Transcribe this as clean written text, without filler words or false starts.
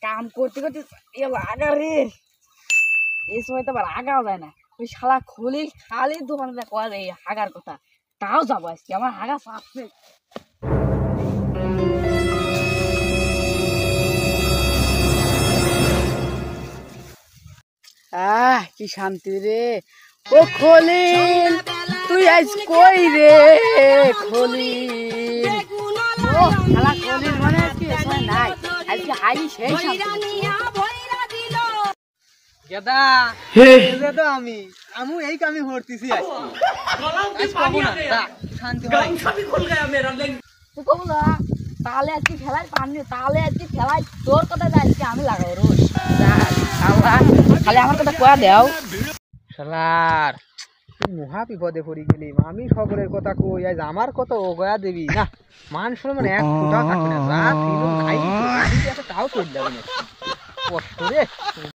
কাম করতে করতে এ লাগা রে, এই সময় তো আবার আগাও যায় না। ওই শালা খলিল খালি দোকানে করে এই হাগার কথা, তাও যাবো আজকে, আমার হাগা চাপছে। কি শান্তি রে। ও খলিল, তুই আজ কই রে খলিল? ও শালা খলিল মানে আজকে এ সময় নাই, আজকে আই সেই শান্তি। গেদা তো আমি এই কামই করতেছি শান্তি তুই কবু না তাহলে আজকে খেলায় পানি, তাহলে আজকে খেলায় তোর কথা আজকে আমি লাগাই রোজ। খালি আমার কথা কয়া দেও। শালার মহা বিপদে পড়ি গেলি, আমি সকলের কথা কই আজ আমার কত অগয়া দেবী না, মান সম্মান এক ফোটাও থাকবে না, রাত নাই তাও চলে যাবে না কষ্ট রে।